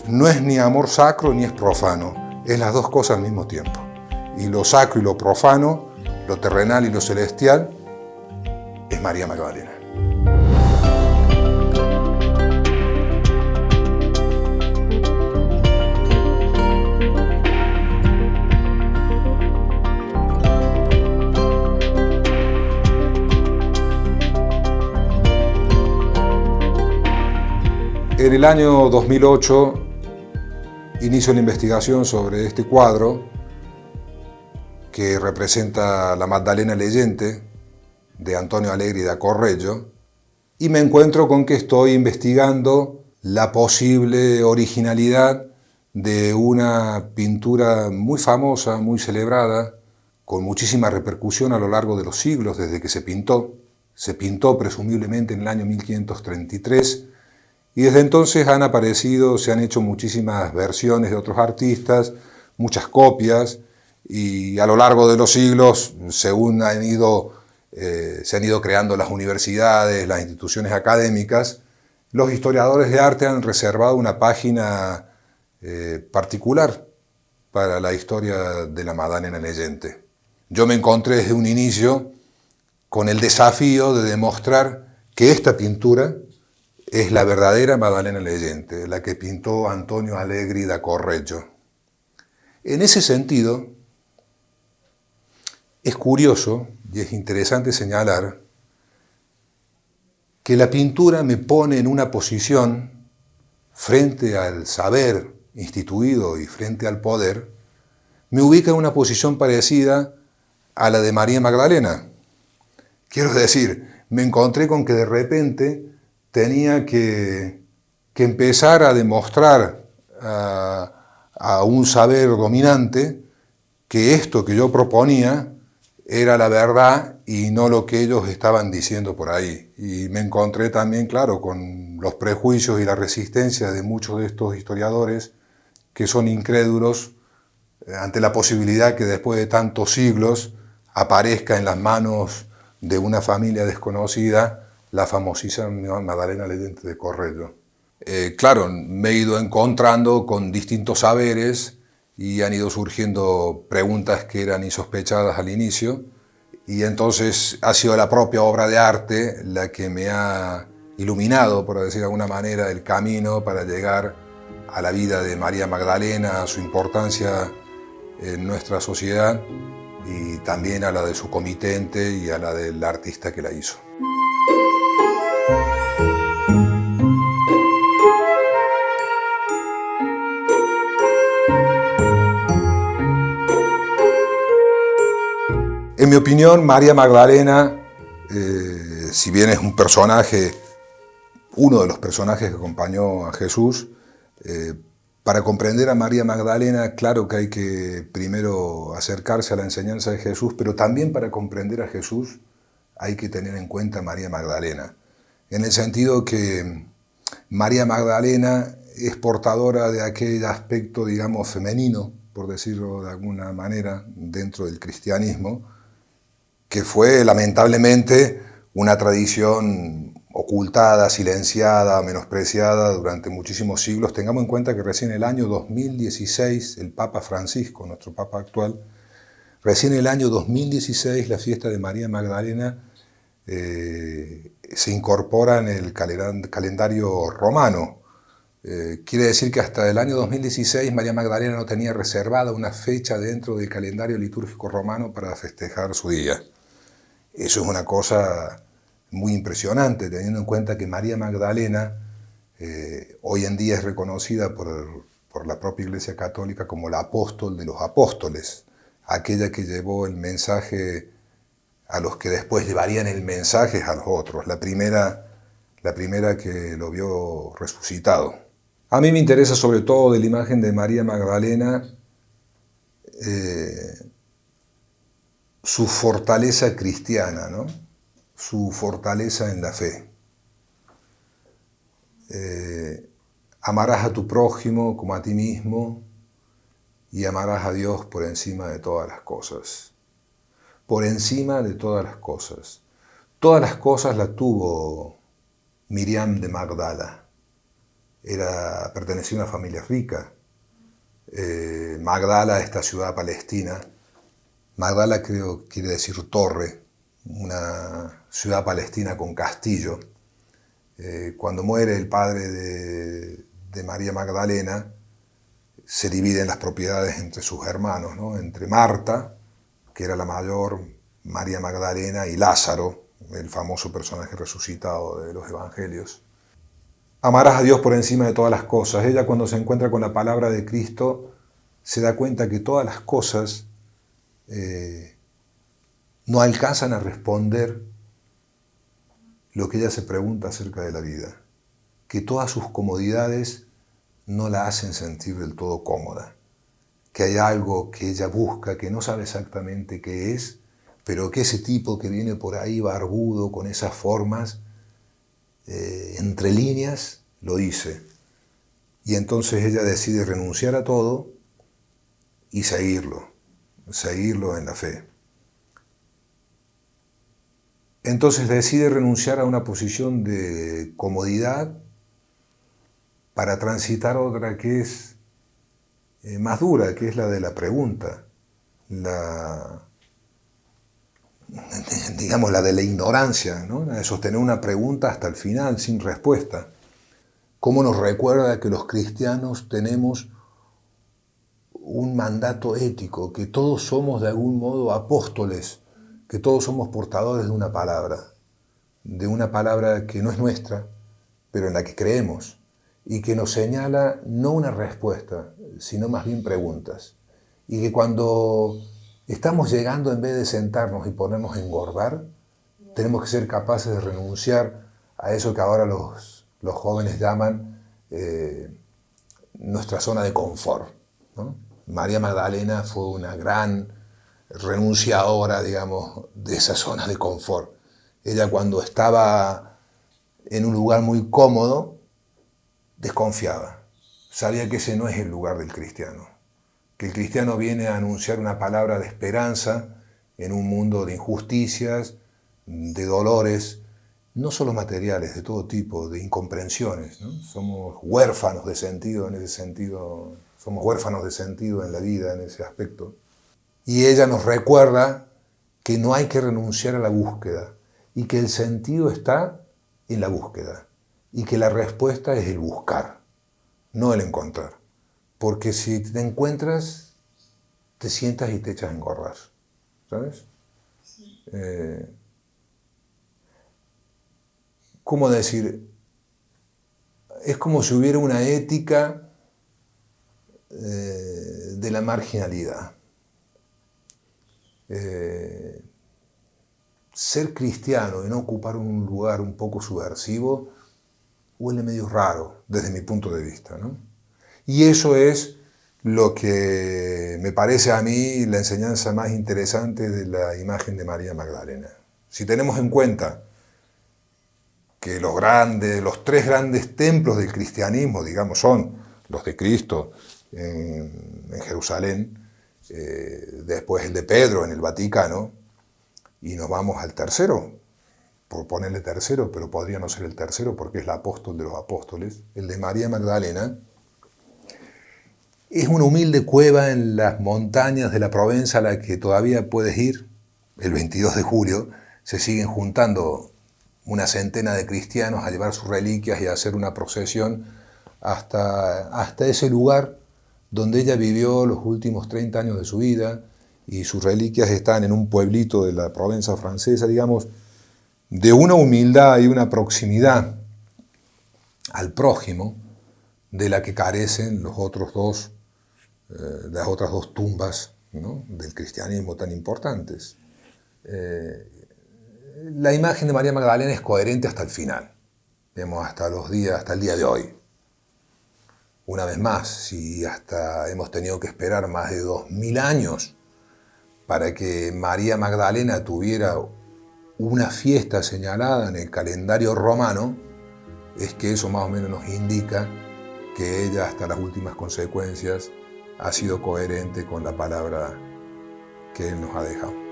no es ni amor sacro ni es profano, es las dos cosas al mismo tiempo. Y lo sacro y lo profano, lo terrenal y lo celestial, es María Magdalena. En el año 2008 inicio la investigación sobre este cuadro que representa la Magdalena leyente de Antonio Alegri da Correggio y me encuentro con que estoy investigando la posible originalidad de una pintura muy famosa, muy celebrada, con muchísima repercusión a lo largo de los siglos desde que se pintó. Se pintó presumiblemente en el año 1533 y desde entonces se han hecho muchísimas versiones de otros artistas, muchas copias, y a lo largo de los siglos, según se han ido creando las universidades, las instituciones académicas, los historiadores de arte han reservado una página particular para la historia de la Magdalena leyente. Yo me encontré desde un inicio con el desafío de demostrar que esta pintura es la verdadera Magdalena leyente, la que pintó Antonio Alegri da Correggio. En ese sentido, es curioso y es interesante señalar que la pintura me pone en una posición frente al saber instituido y frente al poder, me ubica en una posición parecida a la de María Magdalena. Quiero decir, me encontré con que de repente tenía que empezar a demostrar a un saber dominante que esto que yo proponía era la verdad y no lo que ellos estaban diciendo por ahí. Y me encontré también, claro, con los prejuicios y la resistencia de muchos de estos historiadores que son incrédulos ante la posibilidad que después de tantos siglos aparezca en las manos de una familia desconocida la famosísima Magdalena leyente de Correggio. Claro, me he ido encontrando con distintos saberes y han ido surgiendo preguntas que eran insospechadas al inicio, y entonces ha sido la propia obra de arte la que me ha iluminado, por decir de alguna manera, el camino para llegar a la vida de María Magdalena, a su importancia en nuestra sociedad y también a la de su comitente y a la del artista que la hizo. En mi opinión, María Magdalena, si bien es un personaje, uno de los personajes que acompañó a Jesús, para comprender a María Magdalena, claro que hay que primero acercarse a la enseñanza de Jesús, pero también para comprender a Jesús hay que tener en cuenta a María Magdalena, en el sentido que María Magdalena es portadora de aquel aspecto, digamos, femenino, por decirlo de alguna manera, dentro del cristianismo, que fue lamentablemente una tradición ocultada, silenciada, menospreciada durante muchísimos siglos. Tengamos en cuenta que recién en el año 2016, el Papa Francisco, nuestro Papa actual, recién en el año 2016 la fiesta de María Magdalena se incorpora en el calendario romano. Quiere decir que hasta el año 2016 María Magdalena no tenía reservada una fecha dentro del calendario litúrgico romano para festejar su día. Eso es una cosa muy impresionante, teniendo en cuenta que María Magdalena hoy en día es reconocida por la propia Iglesia Católica como la apóstol de los apóstoles, aquella que llevó el mensaje a los que después llevarían el mensaje a los otros, la primera que lo vio resucitado. A mí me interesa sobre todo de la imagen de María Magdalena su fortaleza cristiana, ¿no? Su fortaleza en la fe. Amarás a tu prójimo como a ti mismo y amarás a Dios por encima de todas las cosas. Por encima de todas las cosas. Todas las cosas las tuvo Miriam de Magdala. pertenecía a una familia rica. Magdala, esta ciudad palestina, Magdala creo quiere decir torre, una ciudad palestina con castillo. Cuando muere el padre de María Magdalena, se dividen las propiedades entre sus hermanos, ¿no? Entre Marta, que era la mayor, María Magdalena, y Lázaro, el famoso personaje resucitado de los evangelios. Amarás a Dios por encima de todas las cosas. Ella, cuando se encuentra con la palabra de Cristo, se da cuenta que todas las cosas no alcanzan a responder lo que ella se pregunta acerca de la vida, que todas sus comodidades no la hacen sentir del todo cómoda, que hay algo que ella busca, que no sabe exactamente qué es, pero que ese tipo que viene por ahí barbudo, con esas formas, entre líneas, lo dice. Y entonces ella decide renunciar a todo y seguirlo en la fe. Entonces decide renunciar a una posición de comodidad para transitar otra que es más dura, que es la de la pregunta, digamos la de la ignorancia, ¿no? La de sostener una pregunta hasta el final sin respuesta. ¿Cómo nos recuerda que los cristianos tenemos un mandato ético, que todos somos de algún modo apóstoles, que todos somos portadores de una palabra que no es nuestra, pero en la que creemos, y que nos señala no una respuesta, sino más bien preguntas. Y que cuando estamos llegando, en vez de sentarnos y ponernos a engordar, tenemos que ser capaces de renunciar a eso que ahora los jóvenes llaman nuestra zona de confort, ¿no? María Magdalena fue una gran renunciadora, digamos, de esa zona de confort. Ella, cuando estaba en un lugar muy cómodo, desconfiaba. Sabía que ese no es el lugar del cristiano. Que el cristiano viene a anunciar una palabra de esperanza en un mundo de injusticias, de dolores, no solo materiales, de todo tipo, de incomprensiones, ¿no? Somos huérfanos de sentido en ese sentido, somos huérfanos de sentido en la vida en ese aspecto. Y ella nos recuerda que no hay que renunciar a la búsqueda y que el sentido está en la búsqueda y que la respuesta es el buscar, no el encontrar. Porque si te encuentras, te sientas y te echas a engordar, ¿sabes? ¿Cómo decir? Es como si hubiera una ética de la marginalidad. Ser cristiano y no ocupar un lugar un poco subversivo huele medio raro desde mi punto de vista, ¿no? Y eso es lo que me parece a mí la enseñanza más interesante de la imagen de María Magdalena. Si tenemos en cuenta que los tres grandes templos del cristianismo, digamos, son los de Cristo en Jerusalén, después el de Pedro en el Vaticano, y nos vamos al tercero, por ponerle tercero, pero podría no ser el tercero porque es el apóstol de los apóstoles, el de María Magdalena. Es una humilde cueva en las montañas de la Provenza a la que todavía puedes ir. El 22 de julio se siguen juntando una centena de cristianos a llevar sus reliquias y a hacer una procesión hasta ese lugar donde ella vivió los últimos 30 años de su vida, y sus reliquias están en un pueblito de la Provenza francesa, digamos, de una humildad y una proximidad al prójimo de la que carecen las otras dos tumbas, ¿no?, del cristianismo tan importantes. La imagen de María Magdalena es coherente hasta el final, digamos, hasta el día de hoy. Una vez más, si hasta hemos tenido que esperar más de 2000 años para que María Magdalena tuviera una fiesta señalada en el calendario romano, es que eso más o menos nos indica que ella hasta las últimas consecuencias ha sido coherente con la palabra que Él nos ha dejado.